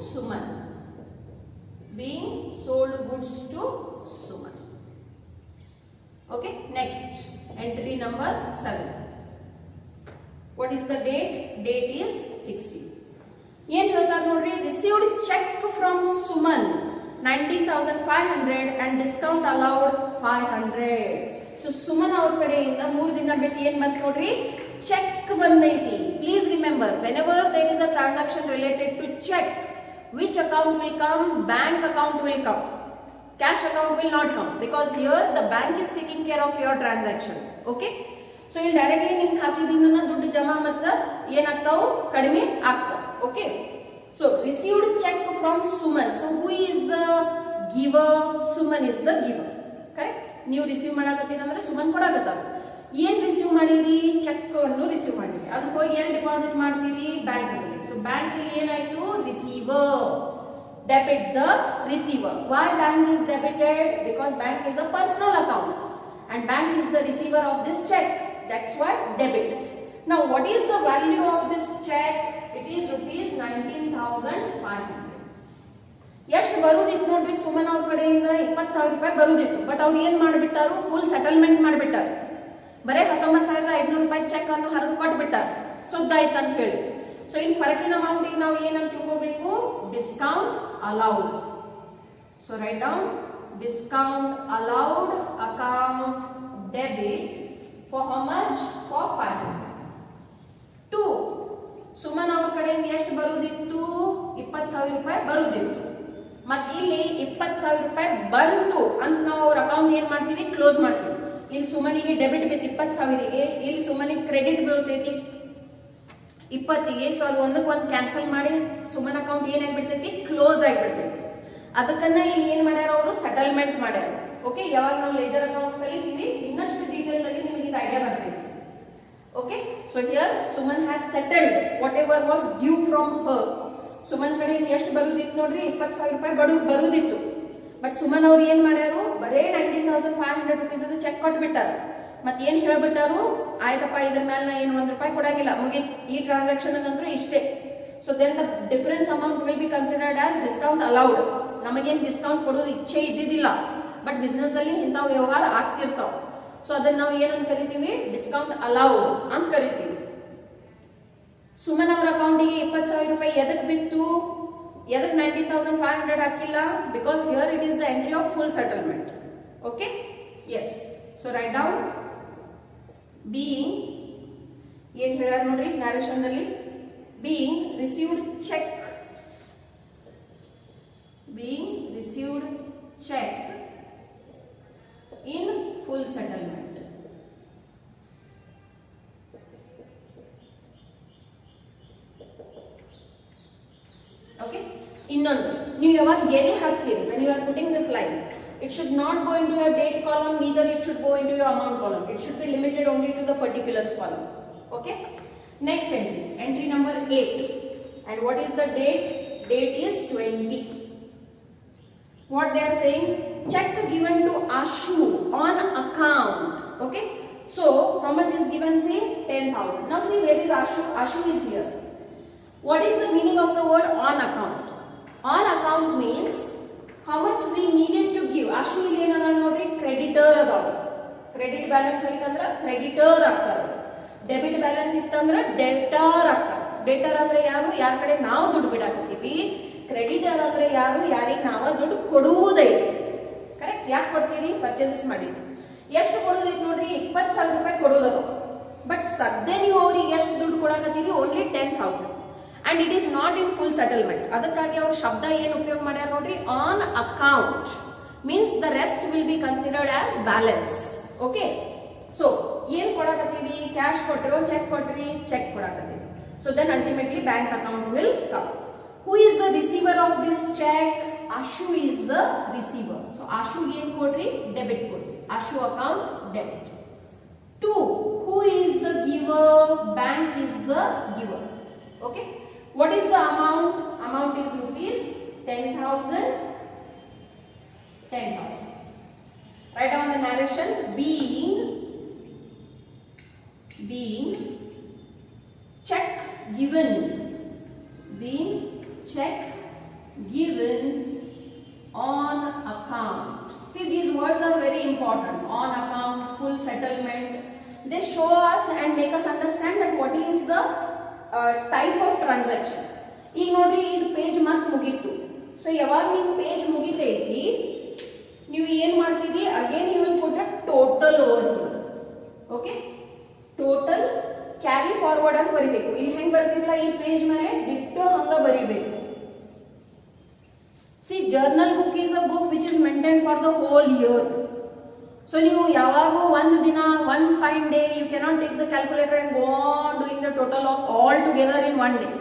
Suman. Being sold goods to Suman. Okay, next entry number 7. What is the date? Date is 16. ಏನ್ ಹೇಳ್ತಾರೆ ನೋಡ್ರಿ, received cheque from Suman 19,500 and discount allowed 500. So Suman ಅವ್ರ ಕಡೆಯಿಂದ 3 ದಿನ ಬಿಟ್ಟು ಏನ್ ಬಂತು ನೋಡ್ರಿ, ಚೆಕ್ ಬಂದೈತಿ. Please remember, whenever there is a transaction related to check, which account will come? Bank account will come. Cash account will not come, because here the bank is taking care of your transaction. Okay, so ಇಲ್ಲಿ directly ನಿಮ್ ಖಾತೆದಿಂದ ದುಡ್ಡು ಜಮಾ ಮತ್ತ ಏನಾಗ್ತಾವು? ಕಡಿಮೆ ಆಗ್ತಾವ. Okay, so received check from Suman. So who is the giver? Suman is the giver. Correct? ನೀವು receive ಮಾಡಾಕತ್ತೀರ ಅಂದ್ರೆ ಸುಮನ್ ಕೊಡಾಕತ್ತಾರ. ಏನ್ ರಿಸೀವ್ ಮಾಡಿರಿ? ಚೆಕ್ ಅನ್ನು ರಿಸೀವ್ ಮಾಡಿರಿ. ಅದು ಹೋಗಿ ಏನ್ ಡಿಪಾಸಿಟ್ ಮಾಡ್ತೀರಿ? ಬ್ಯಾಂಕ್ ಅಲ್ಲಿ. ಸೊ ಬ್ಯಾಂಕ್ ಅಲ್ಲಿ ಏನಾಯ್ತು? Receiver. Debit the receiver. Why bank is debited? Because bank is a personal account and bank is the receiver of this check. That's why debit. Now what is the value of this check? It is rupees 19,500. ಎಷ್ಟು ಬರುದಿತ್ತು ನೋಡ್ರಿ, ಸುಮನ್ ಅವ್ರ ಕಡೆಯಿಂದ 20,000 ರೂಪಾಯಿ ಬರುದಿತ್ತು. But ಅವ್ರು ಏನ್ ಮಾಡಿಬಿಟ್ಟಾರು? Full settlement ಮಾಡಿಬಿಟ್ಟಾರು. ಬರೇ 19,500 ರೂಪಾಯಿ check ಅನ್ನು ಹರಿದು ಕೊಟ್ಬಿಟ್ಟಾರ. ಸುದ್ದಾಯ್ತು ಅಂತ ಹೇಳಿ. ಸೊ ಇನ್ ಫರಕಿನ ಅಮೌಂಟ್ ನಾವು ಏನಂತ ತಿಳ್ಕೋಬೇಕು? Discount allowed. So write down discount allowed account debit for how much? For 500. 2. Suman ಅವ್ರ ಕಡೆಯಿಂದ ಎಷ್ಟು ಬರುದಿತ್ತು? 20,000 ರೂಪಾಯಿ ಬರುದಿತ್ತು. ಮತ್ ಇಲ್ಲಿ 20,000 ರೂಪಾಯಿ ಬಂತು ಅಂತ ನಾವು ಅವ್ರ ಅಕೌಂಟ್ ಏನ್ ಮಾಡ್ತೀವಿ? ಕ್ಲೋಸ್ ಮಾಡ್ತೀವಿ. ಇಲ್ಲಿ ಸುಮನಿಗೆ ಡೆಬಿಟ್ ಬೇಕು 20,000ಗೆ, ಇಲ್ಲಿ ಸುಮನಿಗೆ ಕ್ರೆಡಿಟ್ ಬೀಳ್ತೈತಿ 20ಗೆ. ಸೊ ಅದು ಒಂದಕ್ಕೊಂದು ಕ್ಯಾನ್ಸಲ್ ಮಾಡಿ ಸುಮನ್ ಅಕೌಂಟ್ ಏನಾಗ್ಬಿಡ್ತೈತಿ? ಕ್ಲೋಸ್ ಆಗಿಬಿಡ್ತೈತಿ. ಅದಕ್ಕನ್ನ ಇಲ್ಲಿ ಏನ್ ಮಾಡ್ಯಾರ ಅವರು? ಸೆಟಲ್ಮೆಂಟ್ ಮಾಡ್ಯಾರ. ಓಕೆ, ಯಾವಾಗ ನಾವು ಲೇಜರ್ ಅಕೌಂಟ್ ಕಲಿತೀವಿ ಇನ್ನಷ್ಟು ಡೀಟೇಲ್ ಅಲ್ಲಿ ನಿಮಗೆ ಇದು ಐಡಿಯಾ ಬರ್ತೈತಿ. Okay, so here Suman has settled whatever was due from her. Suman ಕಡೆ ಎಷ್ಟು ಬರುದಿತ್ತು ನೋಡ್ರಿ, 20,000 ರೂಪಾಯಿ ಬರುದಿತ್ತು. ಬಟ್ ಸುಮನ್ ಅವ್ರು ಏನ್ ಮಾಡ್ಯಾರು, ಬರೇ 19,500 rupees ಅದು ಚೆಕ್ ಕೊಟ್ಬಿಟ್ಟಾರ. ಮತ್ ಏನ್ ಹೇಳ್ಬಿಟ್ಟಾರು, ಆಯ್ತಪ್ಪ ಇದ್ರ ಮೇಲೆ ನಾ ಏನು ₹1 ಕೊಡಂಗಿಲ್ಲ, ಮುಗಿತ್, ಈ ಟ್ರಾನ್ಸಾಕ್ಷನ್ ಅಂತೂ ಇಷ್ಟೇ. So then the difference amount will be considered as discount allowed. ನಮಗೇನ್ ಡಿಸ್ಕೌಂಟ್ ಕೊಡೋದು ಇಚ್ಛೆ ಇದ್ದಿದ್ದಿಲ್ಲ, ಬಟ್ ಬಿಸ್ನೆಸ್ ಅಲ್ಲಿ ಇಂಥವು ವ್ಯವಹಾರ ಆಗ್ತಿರ್ತಾವ. ಸೊ ಅದನ್ನ ನಾವು ಏನಂತ ಕರಿತೀವಿ, ಡಿಸ್ಕೌಂಟ್ ಅಲೌಡ್ ಅಂತ ಕರಿತೀವಿ. ಸುಮನ್ ಅವರ ಅಕೌಂಟಿಗೆ 20,000 ರೂಪಾಯಿ ಎದಕ್ ಬಿತ್ತು, ಎದಕ್ 19,500 ಹಾಕಿಲ್ಲ? Because here it is the entry of full settlement. Okay, yes. So write down being, ಏನ್ ಹೇಳ್ಯಾರ ನೋಡ್ರಿ ನ್ಯಾರೇಷನ್ ನಲ್ಲಿ, being received cheque, being received check in full settlement. Okay, ಇನ್ನೊಂದು, ನೀವು ಯಾವಾಗ ಗೆರೆ ಹಾಕ್ತೀರಿ, when you are putting this line, it should not go into your date column, neither it should go into your amount column. It should be limited only to the particulars column. Okay, next entry, entry number 8, and what is the date? Date is 20. What they are saying, check given to Ashu on account. Okay, so how much is given? Say 10,000. Now see, where is Ashu? Ashu is here. What is the meaning of the word on account? On account means how much we needed to give. Ashu ಇಲ್ಲಿ ಏನದ ನೋಡ್ರಿ, creditor ಅದಾವ. Credit balance ಐತಂದ್ರ creditor ಆಗ್ತಾರ, debit balance ಇತ್ತಂದ್ರ debtor ಆಗ್ತಾರ. debtor ಅಂದ್ರೆ ಯಾರು, ಯಾರ ಕಡೆ ನಾವು ದುಡ್ಡು ಬಿಡಾಕತ್ತೀವಿ. ಕ್ರೆಡಿಟರ್ ಅಂದ್ರೆ ಯಾರು, ಯಾರಿಗೆ ನಾವ ದುಡ್ಡು ಕೊಡುವುದೈತಿ. ಕರೆಕ್ಟ್, ಯಾಕೆ ಕೊಡ್ತೀರಿ, ಪರ್ಚೇಸಸ್ ಮಾಡಿ. ಎಷ್ಟು ಕೊಡೋದೈತಿ ನೋಡ್ರಿ, 20,000 ರೂಪಾಯಿ ಕೊಡೋದದು. ಬಟ್ ಸದ್ಯ ನೀವು ಅವ್ರಿಗೆ ಎಷ್ಟು ದುಡ್ಡು ಕೊಡಾಕತ್ತೀರಿ, only 10,000, and it is not in full settlement. ಅದಕ್ಕಾಗಿ ಅವ್ರ ಶಬ್ದ ಏನ್ ಉಪಯೋಗ ಮಾಡ್ಯಾರ ನೋಡ್ರಿ, on account means the rest will be considered as balance. Okay, so ಏನ್ ಕೊಡಾಕತ್ತೀವಿ, ಕ್ಯಾಶ್ ಕೊಟ್ಟಿರೋ ಚೆಕ್ ಕೊಟ್ರಿ, ಚೆಕ್ ಕೊಡಾಕತ್ತೀವಿ. So then ultimately bank account will come. Who is the receiver of this check? Ashu is the receiver. So Ashu yen kodri, debit kodri. Ashu account debit. 2. Who is the giver? Bank is the giver. Okay. What is the amount? Amount is rupees 10,000. 10,000. Write down the narration. Being check given. Being check given on account. See, these words are very important. On account, full settlement. They show us and make us understand that what is the type of transaction. ಈಗ ನೋಡ್ರಿ, ಈಗ page ಮತ್ ಮುಗೀತು. So ಯಾವಾಗ ನಿಮ್ page ಮುಗಿತೈತಿ, ನೀವು ಏನ್ ಮಾಡ್ತೀರಿ, again you will put a total over here. Okay, total carry forward ಅಂತ ಬರಿಬೇಕು. ಇಲ್ಲಿ ಹೆಂಗ್ ಬರ್ತಿಲ್ಲ, ಈ ಪೇಜ್ ಮೇಲೆ ಡಿಟ್ಟೋ ಹಂಗ ಬರಿಬೇಕು. See, journal book is a book which is maintained for the whole year. So ನೀವು ಯಾವಾಗೋ ಒಂದು ದಿನ, one fine day, you cannot take the calculator and go on doing the total of all together in one day.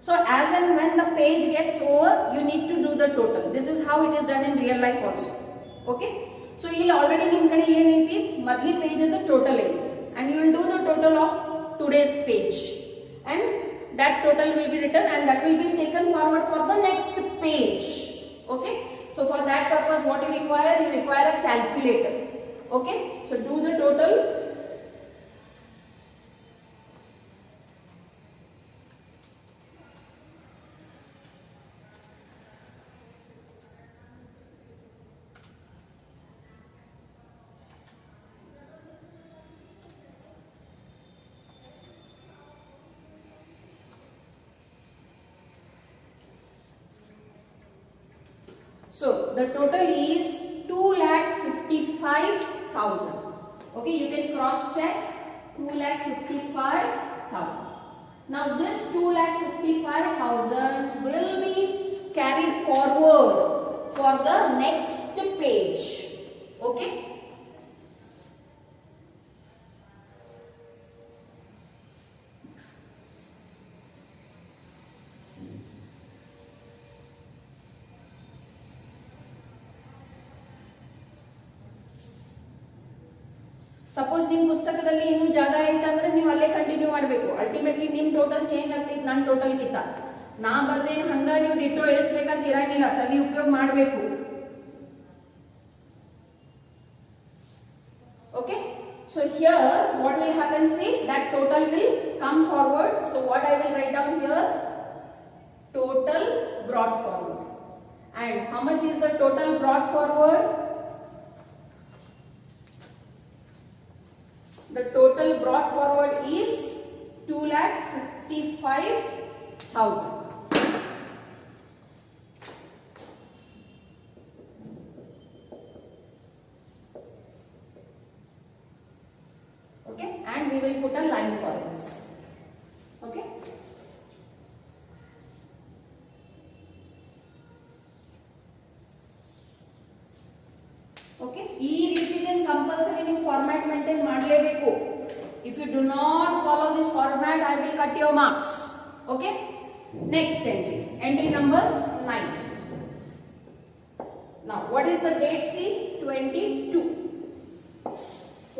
So as and when the page gets over, you need to do the total. This is how it is done in real life also. Okay? So ಇಲ್ಲಿ already ನಿಮ್ಮ ಕಡೆ ಏನೈತಿ, ಮೊದಲಿ page is the total ಐತಿ, and you will do the total of today's page, and that total will be written and that will be taken forward for the next page. Okay, so for that purpose what you require a calculator. Okay, so do the total. So the total is 2,55,000. Okay, you can cross check 2,55,000. Now this 2,55,000 will be carried forward for the next page. Okay. Suppose ನಿಮ್ಮ ಪುಸ್ತಕದಲ್ಲಿ ಇನ್ನೂ ಜಾಗ ಐತಂದ್ರೆ ನೀವು ಅಲ್ಲೇ continue ಮಾಡಬೇಕು. Ultimately ನಿಮ್ total change ಆಗ್ತೈತಿ ನನ್ನ ಟೋಟಲ್ ಕಿಂತ. ನಾ ಬರ್ದೇನು ಹಂಗ ನೀವು ಡಿಟೋ ಇಳಿಸ್ಬೇಕಂತ ಇರಂಗಿಲ್ಲ, ತಲೆ ಉಪಯೋಗ ಮಾಡಬೇಕು. Okay, so here what will happen, see that total will come forward. So what I will write down here, total brought forward. And how much is the total brought forward? The total brought forward is 2,55,000. Okay, and we will put a line for this. Okay. Okay, ಈ ರೀತಿಯಲ್ಲಿ compulsory ನೀವು format maintain ಮಾಡಲೇಬೇಕು. If you do not follow this format, I will cut your marks. Okay. Next entry, entry number 9. Now, what is the date? See, 22.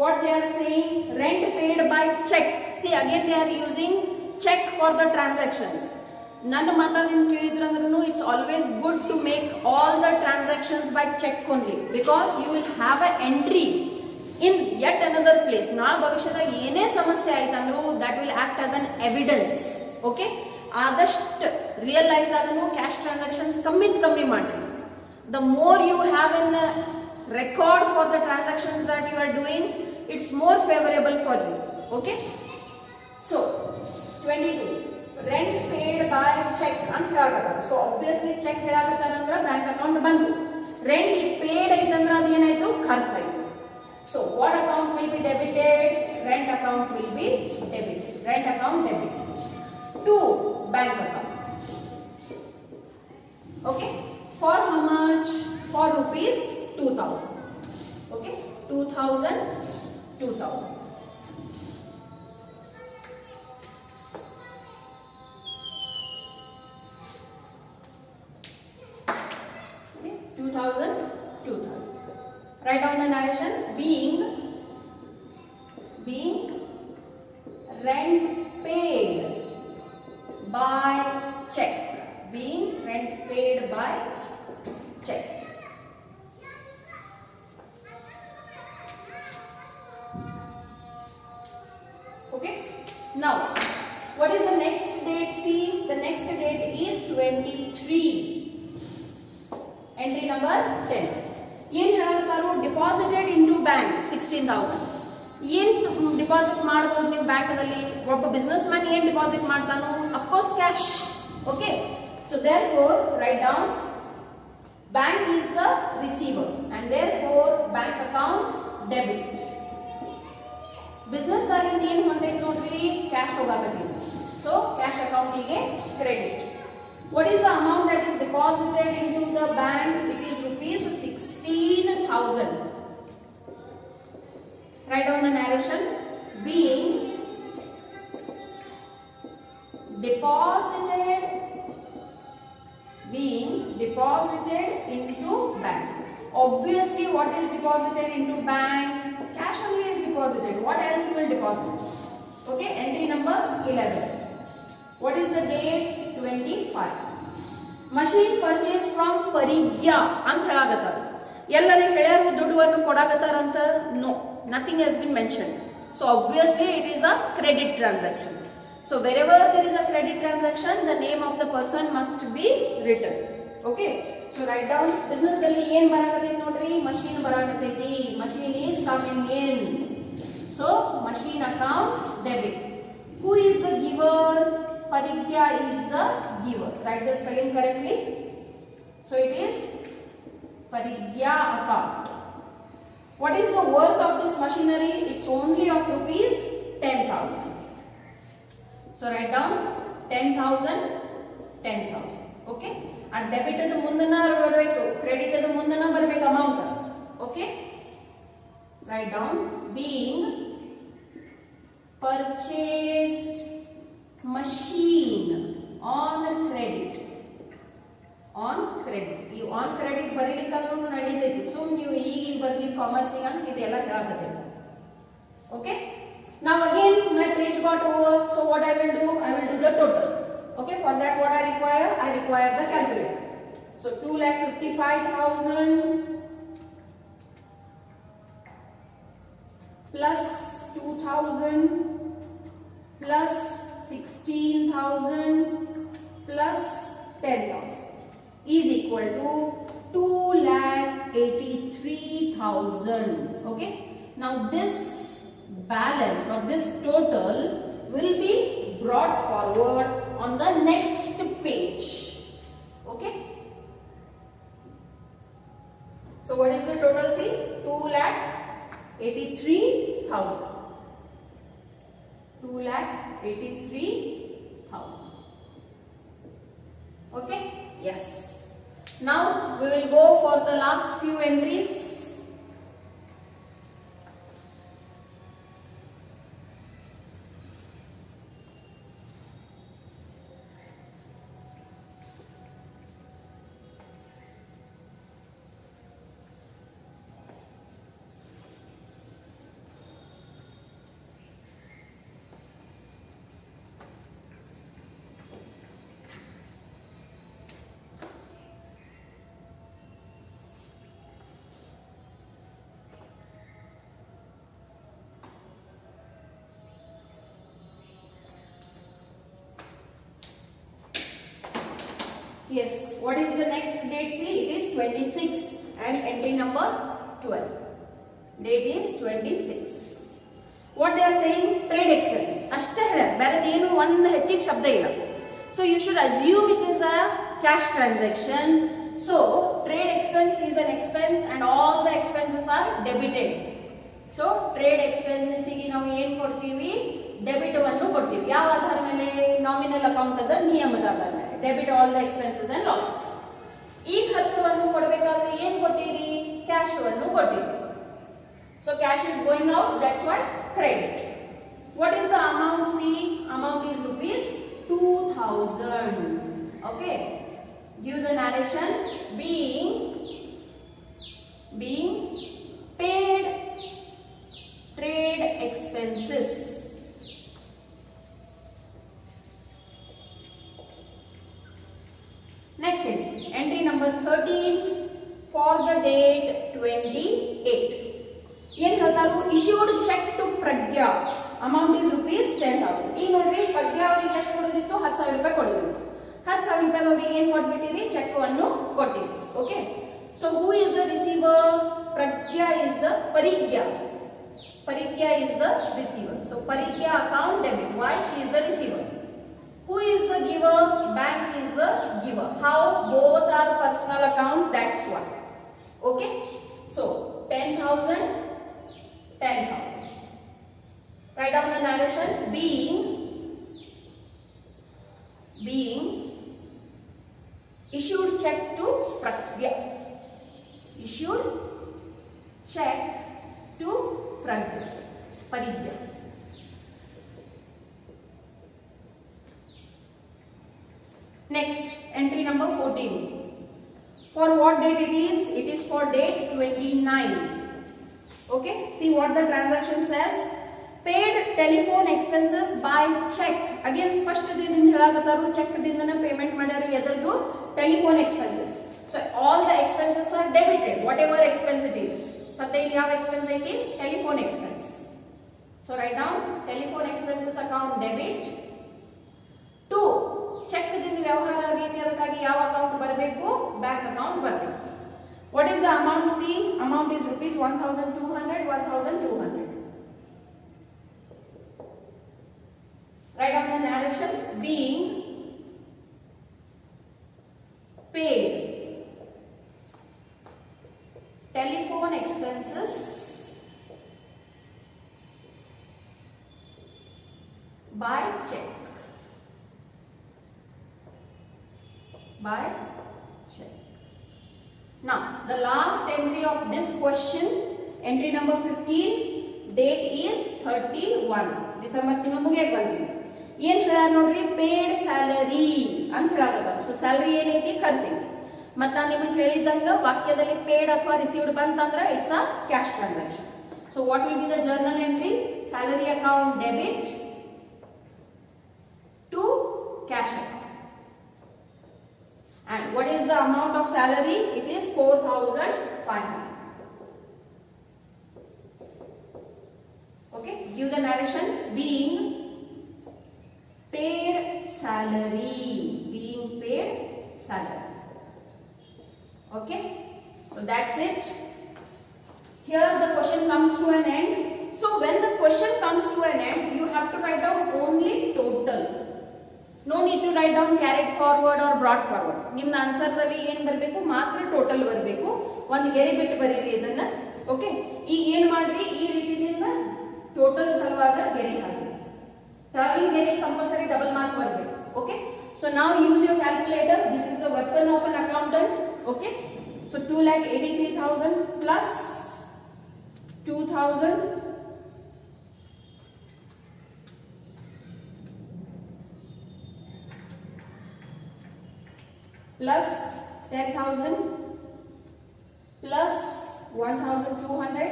What they are saying, rent paid by check. See, again they are using check for the transactions. ನನ್ನ ಮಾತಾದಿಂದ ಕೇಳಿದ್ರಂದ್ರೂ it's always good to make all the transactions by check only, because you will have a entry in yet another place. ನಾಳೆ ಭವಿಷ್ಯದಾಗ ಏನೇ ಸಮಸ್ಯೆ ಆಯ್ತಂದ್ರೂ that will act as an evidence. Okay, ಆದಷ್ಟು real life ದಾಗನು cash transactions ಕಮ್ಮಿ ಮಾಡ್ರಿ. The more you have in record for the transactions that you are doing, it's more favorable for you. Okay, so 22 rent paid by check ಅಂತ ಹೇಳಾಕತ್ತಾರ. So obviously cheque ಹೇಳಾಕತ್ತಾರ ಅಂದ್ರೆ bank account ಬಂತು. Rent paid ಐತಂದ್ರೆ ಅದು ಏನಾಯ್ತು, ಖರ್ಚಾಯ್ತು. So what account will be debited? Rent account will be debited. Rent account debit to bank account. Okay, for how much? For rupees 2,000. Okay, 2,000. Okay, 2,000. Write down the narration. Being rent paid by check. Being rent paid by check. Okay, now what is the next date? See, the next date is 23. Entry number 10. ಏನ್ ಹೇಳತ್ತಾರು? Deposited into bank 16,000. ಏನ್ deposit ಮಾಡಬಹುದು ನೀವು ಬ್ಯಾಂಕಲ್ಲಿ? ಒಬ್ಬ business man ಏನ್ deposit ಮಾಡ್ತಾನೋ? Of course cash. Okay, so therefore write down bank is the receiver and therefore bank account debit. Business ದಾಗಿಂದ ಏನ್ ಹೊಂಟೈತೆ ನೋಡ್ರಿ, ಕ್ಯಾಶ್ ಹೋಗಾಕತ್ತಿ. ಸೊ ಕ್ಯಾಶ್ ಅಕೌಂಟಿಗೆ credit. What is the amount that is deposited into the bank? It is rupees 16,000. Write down the narration. Being deposited into bank. Obviously, what is deposited into bank? Cash only is deposited. What else you will deposit? Okay, entry number 11. What is the date? 25. Machine purchase from Parigya ಅಂತ ಹೇಳಾಗತ್ತಾರ. ಎಲ್ಲರೂ ಹೇಳ್ಯಾರು ದುಡ್ಡುವನ್ನು ಕೊಡಾಗತ್ತಾರಂತ? No, nothing has been mentioned. So obviously it is a credit transaction. So wherever there is a credit transaction, the name of the person must be written. Okay, so write down. Business ದಲ್ಲಿ ಏನ್ ಬರಾಕತ್ತೈತಿ ನೋಡ್ರಿ, machine ಬರಾಕತ್ತೈತಿ. Machine is coming in. So machine account debit. Who is the giver? Parigya is the giver. Write the spelling correctly. So it is Parigya account. What is the worth of this machinery? It's only of rupees 10,000. So write down 10,000. Okay. And debit adu mundana barbeku, credit adu mundana barbeku amount. Okay. Write down being purchased machine on credit. ಈ on credit ಬರೀಲಿಕ್ಕಾದ್ರೂ ನಡೀತೈತಿ. ಸುಮ್ ನೀವು ಈಗ ಬರ್ದಿ commerce ಅಂತ ಇದೆಲ್ಲ ಹೇಳಾಕತ್ತೈತಿ. Okay, now again my page got over. So what I will do the total. Okay, for that what I require? I require the calculator. So 2,55,000 plus 2,000 plus 16,000 plus 10,000 is equal to 2,83,000. Okay. Now this balance or this total will be brought forward on the next page. Okay. So what is the total? See, 2,83,000. 2,83,000. Okay. Yes. Now we will go for the last few entries. Yes, what is the next date? See, it is 26 and entry number 12. Date is 26. What they are saying? Trade expenses. Ashte heda, berede enu one hechig shabda illa. So you should assume it is a cash transaction. So trade expense is an expense and all the expenses are debited. So trade expenses ಗೆ ನಾವು ಏನು ಕೊಡ್ತೀವಿ? Debit ಅನ್ನು ಕೊಡ್ತೀವಿ. ಯಾವ ಆಧಾರ ಮೇಲೆ? Nominal account the ನಿಯಮದ ಆಧಾರ ಮೇಲೆ. Debit all the expenses and losses. ಈ ಖರ್ಚವನ್ನು ಕೊಡಬೇಕಾದ್ರೆ ಏನು ಕೊಟ್ಟಿರಿ? ಕ್ಯಾಶ್ ಅನ್ನು ಕೊಟ್ಟಿರಿ. So cash is going out, that's why credit. What is the amount? See, amount is rupees 2,000. Okay. Give the narration. Being paid trade expenses. Next entry number 13 for the date 28. ಏನ್ ಹೇಳ್ತಾರು? issued check to Pragya. Amount is rupees 10,000. ಈಗ ನೋಡ್ರಿ, ಪ್ರಜ್ಞಾ ಅವರಿಗೆ ಎಷ್ಟು ಕೊಡೋದಿತ್ತು? 10,000 ರೂಪಾಯಿ ಕೊಡೋದಿತ್ತು. 10,000 ರೂಪಾಯಿ ಅವರಿಗೆ ಏನ್ ಕೊಟ್ಬಿಟ್ಟಿವಿ? Cheque ಅನ್ನು ಕೊಟ್ಟಿವಿ. Okay. So who is the receiver? Pragya is the Parigya. Parigya is the receiver. So Parigya account debit. Why? She is the receiver. Who is the giver? Bank is the giver. How? Both are personal account. That's why. Okay. So 10,000, 10,000. Write down the narration. Being issued check to Pragya. Issued check to Parigya. Next, entry number 14. For what date it is? It is for date 29. Okay, see what the transaction says. Paid telephone expenses by check. Again, first din helagataru check dindana payment madaru edardu telephone expenses. So all the expenses are debited, whatever expense it is. Satya ಇಲ್ಲಿ ಯಾವ expense ಐತಿ? Telephone expense. So write down telephone expenses account debit to check ದಿಂದ ವ್ಯವಹಾರ ಆಗೈತಿ, ಅದಕ್ಕಾಗಿ ಯಾವ account ಬರಬೇಕು? Bank account ಬರಬೇಕು. What is the amount? See, amount is rupees 1,200, 1,200. Write down the narration. Being paid telephone expenses by check. By check. Now, the last entry of this question, entry number 15, date is 31. December ತಿಂಗಳು ಮುಗಿಯಕ್ಕೆ ಬಂದಿದೆ. ಏನ್ ಹೇಳ್ಯಾರ ನೋಡ್ರಿ? Paid salary ಅಂತ ಹೇಳಾಗತ್ತಾರ. So salary ಏನೈತಿ? ಖರ್ಚೈತಿ. ಮತ್ತೆ ನಾನು ನಿಮಗೆ ಹೇಳಿದಂಗ ವಾಕ್ಯದಲ್ಲಿ ಪೇಡ್ ಅಥವಾ ರಿಸೀವ್ಡ್ ಬಂತಂದ್ರೆ it's a cash transaction. So what will be the journal entry? Salary account debit to cash account. And what is the amount of salary? It is 4,500. Okay, give the narration. Being paid salary. Being paid salary. Okay, so that's it. Here the question comes to an end. So when the question comes to an end, you have to write down only total. No need to write down carried forward or brought forward. ನಿಮ್ಮ answer ದಲ್ಲಿ ಏನು ಬರಬೇಕು? ಮಾತ್ರ total ಬರಬೇಕು. ಒಂದು ಗೆರೆ ಬಿಟ್ಟು ಬರೀರಿ ಇದನ್ನ. ಓಕೆ, ಈಗ ಏನು ಮಾಡ್ರಿ, ಈ ರೀತಿಯಿಂದ ಟೋಟಲ್ ಸಲುವಾಗ ಗೆರೆ ಹಾಕಿ. ಟರ್ನ್ ಗೆರೆ ಕಂಪಲ್ಸರಿ ಡಬಲ್ ಮಾರ್ಕ್ ಬರಬೇಕು. Okay, so now use your calculator. This is the weapon of an accountant. Okay, so 2,83,000 plus 2,000 plus 10,000 plus 1,200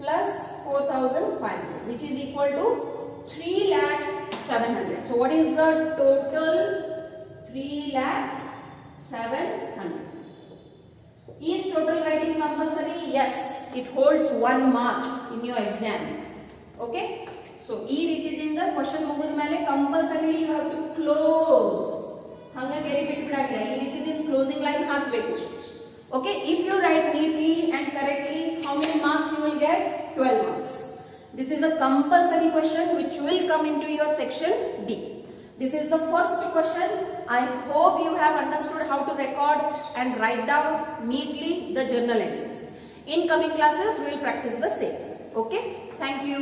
plus 4,500, which is equal to 3,07,000. So what is the total? 3,07,000. Is total writing compulsory? Yes, it holds 1 mark in your exam. Okay, so ee ರೀತಿಯಿಂದ question ಮುಗಿದ ಮೇಲೆ compulsorily you have to close. ಹಂಗ ಗೆರೆ ಬಿಟ್ಟು ಬಿಡಾಗಿಲ್ಲ, ಈ ರೀತಿಯಿಂದ closing line ಹಾಕಬೇಕು. Okay, if you write neatly and correctly, how many marks you will get? 12 marks. This is a compulsory question which will come into your section D. This is the first question. I hope you have understood how to record and write down neatly the journal entries. In coming classes, we will practice the same. Okay, thank you.